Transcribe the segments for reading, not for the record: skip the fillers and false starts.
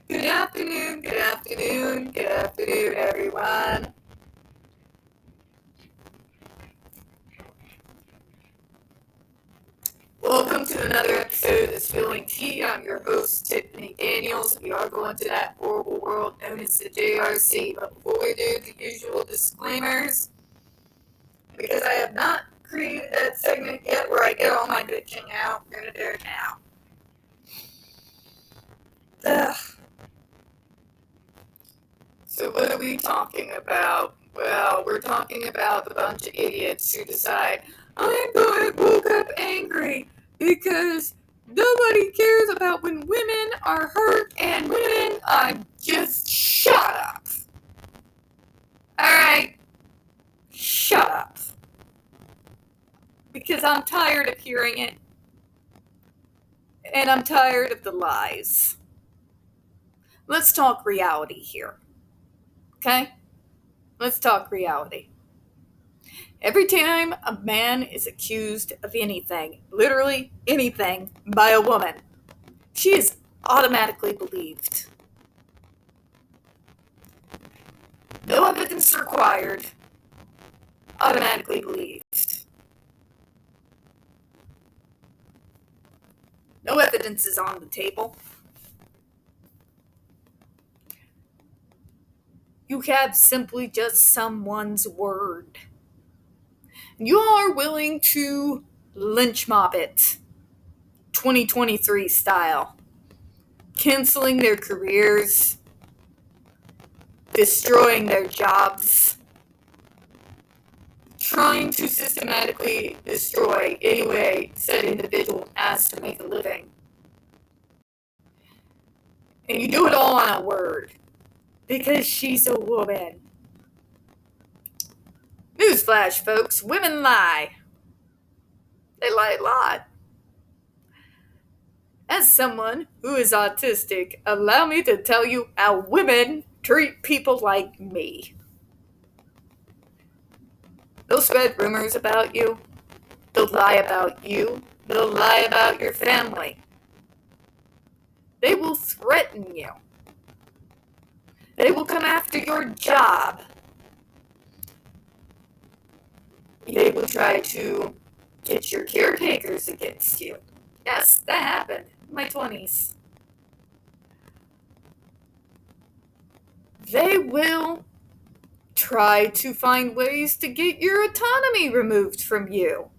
Good afternoon, good afternoon, good afternoon, everyone. Welcome to another episode of Spilling Tea. I'm your host, Tiffany Daniels. We are going to that horrible world known as the JRC. But before we do the usual disclaimers, because I have not created that segment yet where I get all my bitching out, we're going to do it now. Ugh. So what are we talking about? Well, we're talking about a bunch of idiots who decide, I woke up angry because nobody cares about when women are hurt and women are just shut up. Alright? Shut up. Because I'm tired of hearing it. And I'm tired of the lies. Let's talk reality here. Okay? Let's talk reality. Every time a man is accused of anything, literally anything, by a woman, she is automatically believed. No evidence required. Automatically believed. No evidence is on the table. You have simply just someone's word. You are willing to lynch mob it, 2023 style, canceling their careers, destroying their jobs, trying to systematically destroy any way said individual has to make a living. And you do it all on a word, because she's a woman. Newsflash, folks, women lie. They lie a lot. As someone who is autistic, allow me to tell you how women treat people like me. They'll spread rumors about you. They'll lie about you. They'll lie about your family. They will threaten you. They will come after your job. They will try to get your caretakers against you. Yes, that happened in my 20s. They will try to find ways to get your autonomy removed from you.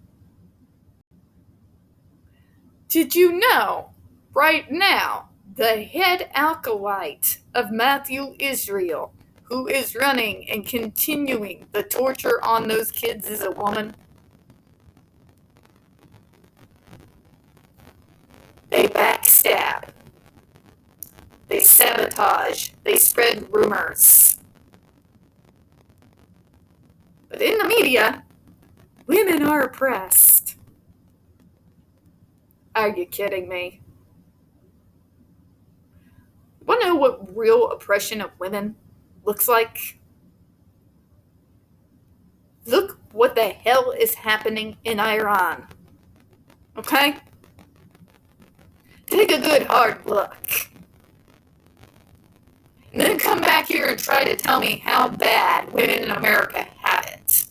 Did you know, right now, the head acolyte of Matthew Israel, who is running and continuing the torture on those kids, is a woman? They backstab. They sabotage. They spread rumors. But in the media, women are oppressed. Are you kidding me? Want to know what real oppression of women looks like? Look what the hell is happening in Iran. Okay? Take a good hard look. And then come back here and try to tell me how bad women in America have it.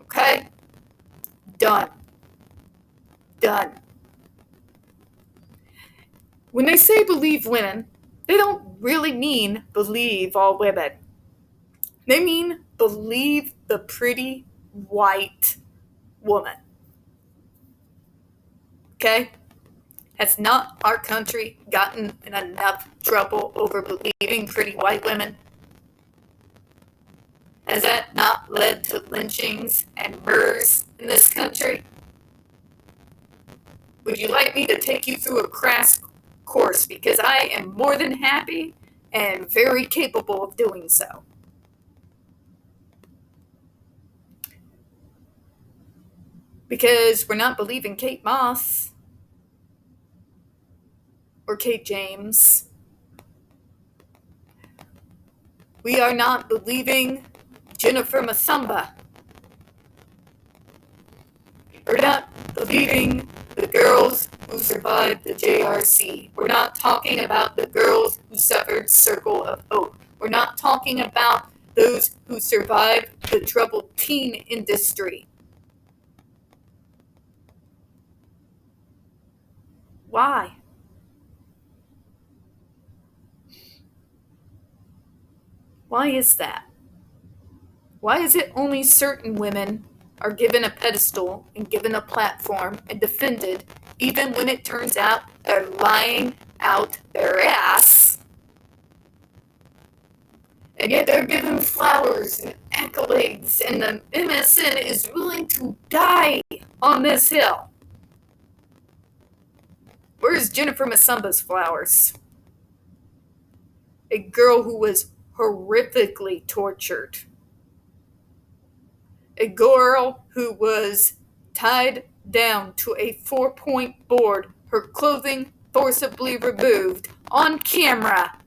Okay? Done. Done. When they say believe women, they don't really mean believe all women. They mean believe the pretty white woman. Okay? Has not our country gotten in enough trouble over believing pretty white women? Has that not led to lynchings and murders in this country? Would you like me to take you through a crash course? Because I am more than happy and very capable of doing so. Because we're not believing Kate Moss or Kate James. We are not believing Jennifer Masamba. We're not believing the girls who survived the JRC. We're not talking about the girls who suffered Circle of Hope. We're not talking about those who survived the troubled teen industry. Why? Why is that? Why is it only certain women are given a pedestal and given a platform and defended, even when it turns out they're lying out their ass? And yet they're given flowers and accolades, and the MSN is willing to die on this hill. Where's Jennifer Masamba's flowers? A girl who was horrifically tortured. A girl who was tied down to a 4-point board, her clothing forcibly removed on camera,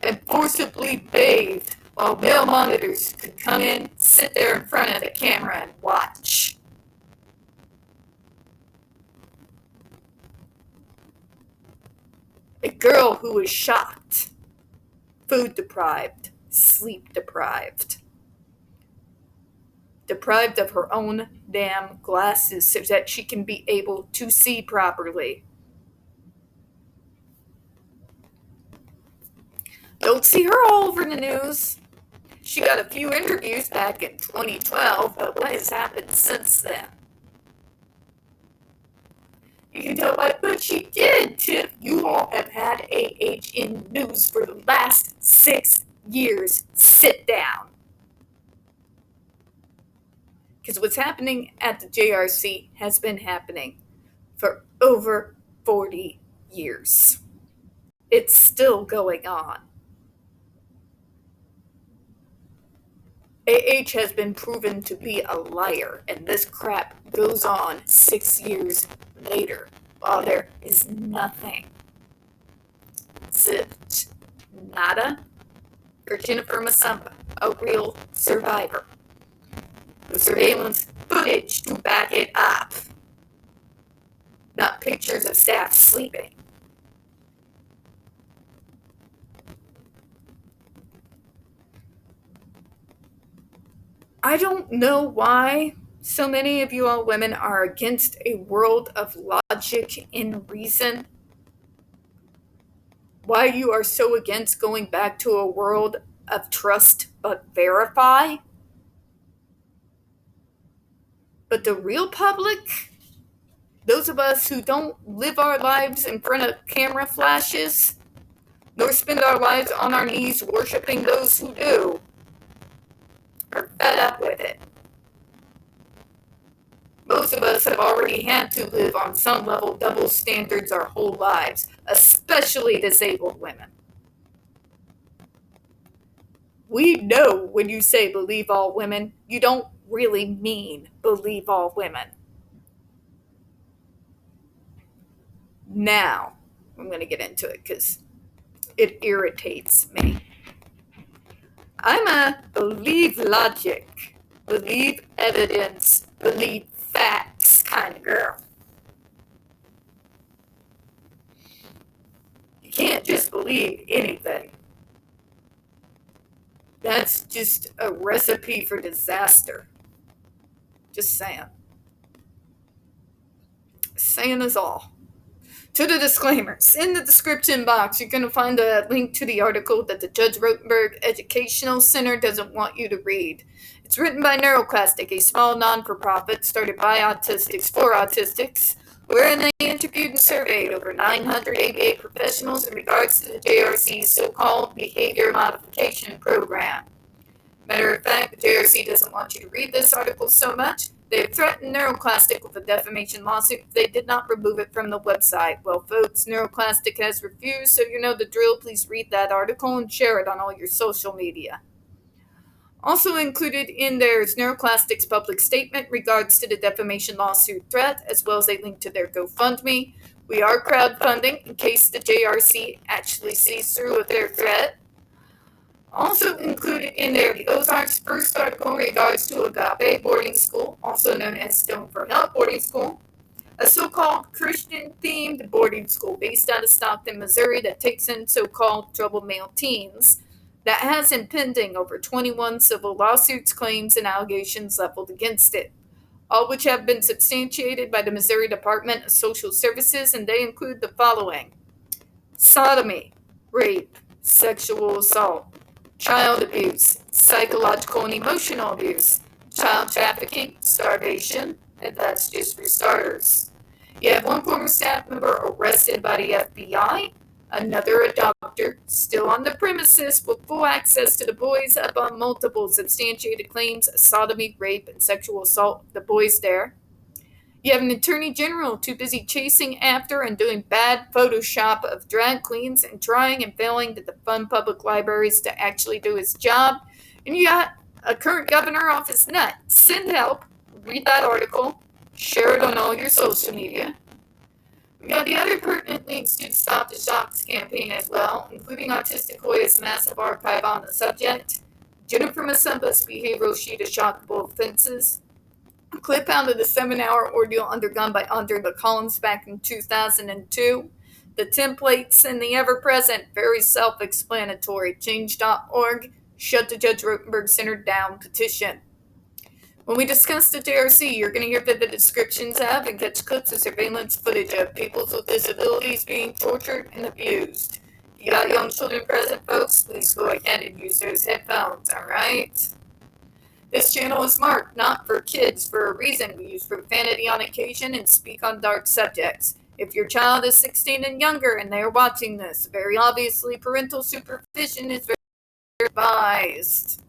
and forcibly bathed while male monitors could come in, sit there in front of the camera and watch. A girl who was shocked, food deprived, sleep deprived, deprived of her own damn glasses so that she can be able to see properly. Don't see her all over the news. She got a few interviews back in 2012, but what has happened since then? You can tell by what she did, Tiff. You all have had AH in news for the last 6 years. Sit down. Because what's happening at the JRC has been happening for over 40 years. It's still going on. AH has been proven to be a liar, and this crap goes on 6 years later, while there is nothing. Zipped. Nada for Jennifer Masamba, a real survivor. The surveillance footage to back it up. Not pictures of staff sleeping. I don't know why so many of you all women are against a world of logic and reason. Why you are so against going back to a world of trust but verify. But the real public, those of us who don't live our lives in front of camera flashes, nor spend our lives on our knees worshiping those who do, are fed up with it. Most of us have already had to live on some level double standards our whole lives, especially disabled women. We know when you say believe all women, you don't really mean believe all women. Now, I'm going to get into it because it irritates me. I'm a believe logic, believe evidence, believe facts kind of girl. You can't just believe anything. That's just a recipe for disaster. Just saying. Saying is all. To the disclaimers, in the description box, you're going to find a link to the article that the Judge Rotenberg Educational Center doesn't want you to read. It's written by NeuroClastic, a small non-for-profit started by autistics for autistics, wherein they interviewed and surveyed over 900 ABA professionals in regards to the JRC's so-called behavior modification program. Matter of fact, the JRC doesn't want you to read this article so much. They have threatened NeuroClastic with a defamation lawsuit if they did not remove it from the website. Well, folks, NeuroClastic has refused, so you know the drill. Please read that article and share it on all your social media. Also included in there is NeuroClastic's public statement regards to the defamation lawsuit threat, as well as a link to their GoFundMe. We are crowdfunding in case the JRC actually sees through with their threat. Also included in there, the Ozarks' first article in regards to Agape Boarding School, also known as Stone for Help Boarding School. a so-called Christian-themed boarding school based out of Stockton, Missouri that takes in so-called troubled male teens that has impending over 21 civil lawsuits, claims, and allegations leveled against it, all which have been substantiated by the Missouri Department of Social Services, and they include the following: sodomy, rape, sexual assault, child abuse, psychological and emotional abuse, child trafficking, starvation, and that's just for starters. You have one former staff member arrested by the FBI, another a doctor, still on the premises with full access to the boys upon multiple substantiated claims of sodomy, rape, and sexual assault of the boys there. You have an attorney general too busy chasing after and doing bad Photoshop of drag queens and trying and failing to fund public libraries to actually do his job. And you got a current governor off his nut. Send help. Read that article. Share it on all your social media. We got the other pertinent links to Stop the Shocks campaign as well, including Autistic Hoya's massive archive on the subject, Jennifer Masumba's behavioral sheet of shockable offenses, a clip out of the 7-hour ordeal undergone by Andre McCollums back in 2002, the templates, and the ever-present, very self-explanatory Change.org Shut the Judge Rotenberg Center Down petition. When we discuss the JRC, you're going to hear vivid descriptions of and catch clips of surveillance footage of people with disabilities being tortured and abused. If you got young children present, folks, please go ahead and use those headphones, alright? This channel is marked not for kids for a reason. We use profanity on occasion and speak on dark subjects. If your child is 16 and younger and they are watching this, very obviously parental supervision is very advised.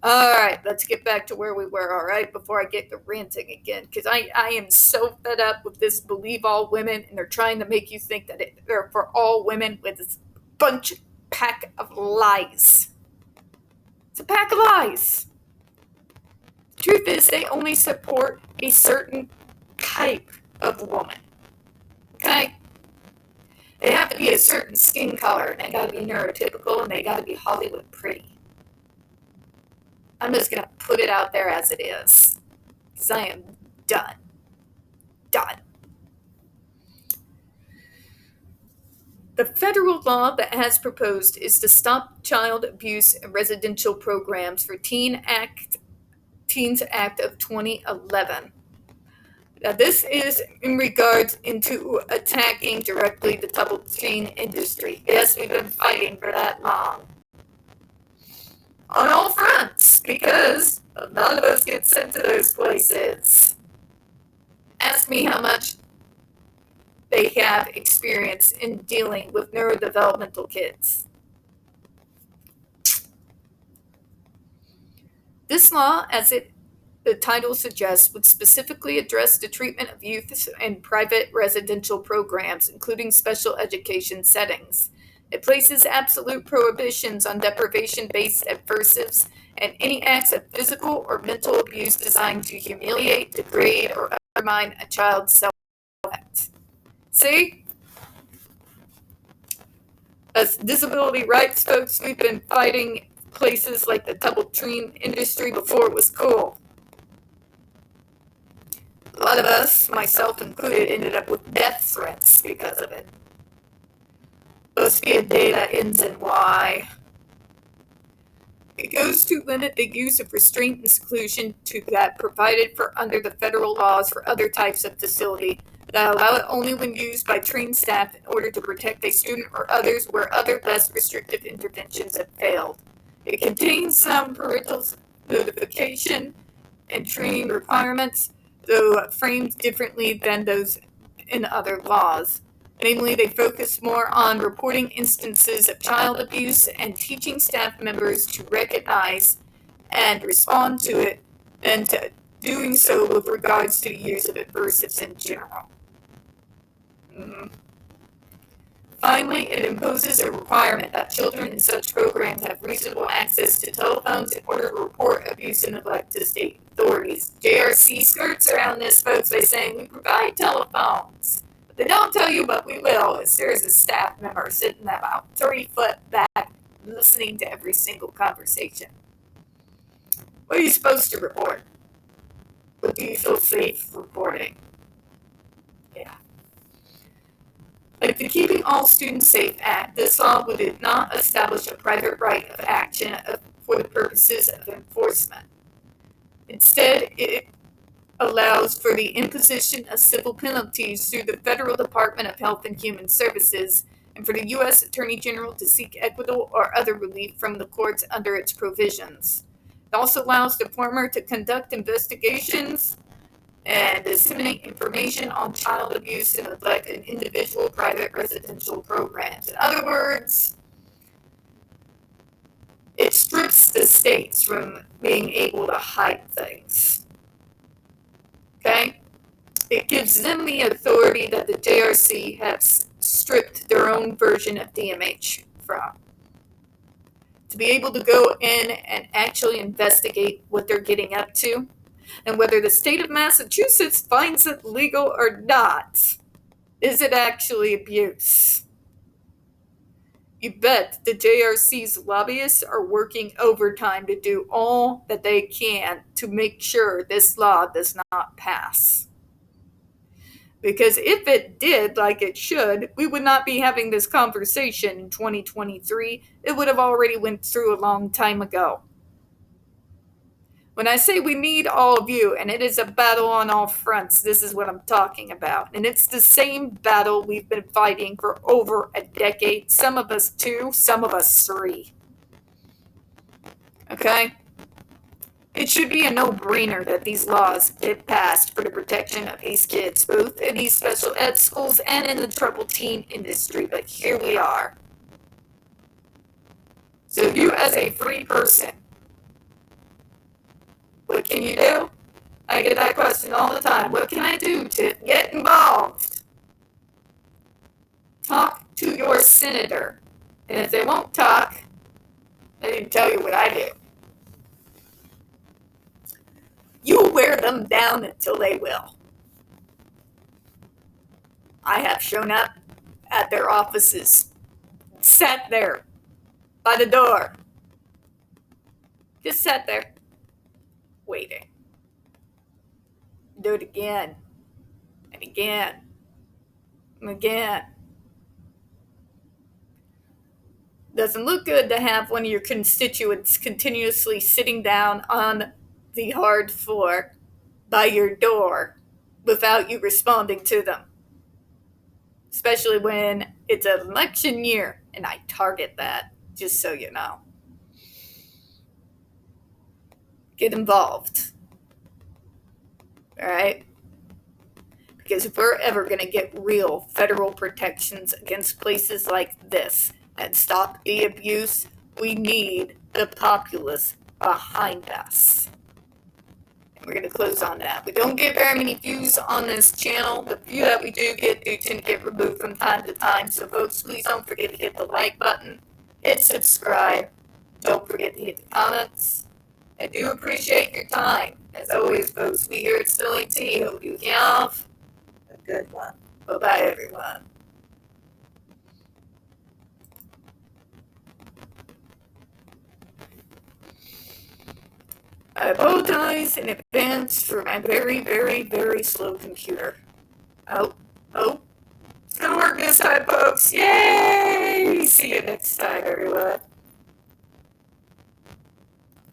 Alright, let's get back to where we were, alright, before I get to ranting again, because I am so fed up with this believe all women, and they're trying to make you think that they're for all women with this pack of lies. It's a pack of lies. The truth is, they only support a certain type of woman, okay? They have to be a certain skin color, and they gotta be neurotypical, and they gotta be Hollywood pretty. I'm just going to put it out there as it is, because I am done. Done. The federal law that has proposed is to stop child abuse and residential programs for Teens Act of 2011. Now, this is in regards into attacking directly the double chain industry. Yes, we've been fighting for that long. On all fronts, because none of us get sent to those places. Ask me how much they have experience in dealing with neurodevelopmental kids. This law, as the title suggests, would specifically address the treatment of youth in private residential programs, including special education settings. It places absolute prohibitions on deprivation-based aversives and any acts of physical or mental abuse designed to humiliate, degrade, or undermine a child's self-respect. See? As disability rights folks, we've been fighting places like the double chain industry before it was cool. A lot of us, myself included, ended up with death threats because of it. Supposed to be a data ends in Y. It goes to limit the use of restraint and seclusion to that provided for under the federal laws for other types of facility that allow it only when used by trained staff in order to protect a student or others where other less restrictive interventions have failed. It contains some parental notification and training requirements, though framed differently than those in other laws. Namely, they focus more on reporting instances of child abuse and teaching staff members to recognize and respond to it than to doing so with regards to the use of aversives in general. Finally, it imposes a requirement that children in such programs have reasonable access to telephones in order to report abuse and neglect to state authorities. JRC skirts around this, folks, by saying we provide telephones. They don't tell you what we will is there's a staff member sitting about 3 foot back listening to every single conversation. What are you supposed to report? What do you feel safe reporting? Like the Keeping All Students Safe Act, this law would not establish a private right of action for the purposes of enforcement. Instead, it allows for the imposition of civil penalties through the Federal Department of Health and Human Services and for the U.S. Attorney General to seek equitable or other relief from the courts under its provisions. It also allows the former to conduct investigations and disseminate information on child abuse and neglect in individual private residential programs. In other words, it strips the states from being able to hide things. Okay? It gives them the authority that the JRC has stripped their own version of DMH from. To be able to go in and actually investigate what they're getting up to, and whether the state of Massachusetts finds it legal or not. Is it actually abuse? You bet the JRC's lobbyists are working overtime to do all that they can to make sure this law does not pass. Because if it did, like it should, we would not be having this conversation in 2023. It would have already went through a long time ago. When I say we need all of you, and it is a battle on all fronts, this is what I'm talking about. And it's the same battle we've been fighting for over a decade. Some of us 2, some of us 3. Okay? It should be a no-brainer that these laws get passed for the protection of these kids, both in these special ed schools and in the troubled teen industry. But here we are. So you as a free person, what can you do? I get that question all the time. What can I do to get involved? Talk to your senator. And if they won't talk, I can tell you what I do. You wear them down until they will. I have shown up at their offices, sat there by the door, just sat there, waiting. Do it again, and again, and again. Doesn't look good to have one of your constituents continuously sitting down on the hard floor by your door without you responding to them. Especially when it's an election year, and I target that, just so you know. Get involved. Alright? Because if we're ever going to get real federal protections against places like this and stop the abuse, we need the populace behind us. And we're going to close on that. We don't get very many views on this channel. The few that we do tend to get removed from time to time. So folks, please don't forget to hit the like button, hit subscribe. Don't forget to hit the comments. I do appreciate your time. As always, folks, we here at Spilling Tea hope you have a good one. Bye-bye, everyone. I apologize in advance for my very, very, very slow computer. Oh, it's gonna work this time, folks. Yay! See you next time, everyone.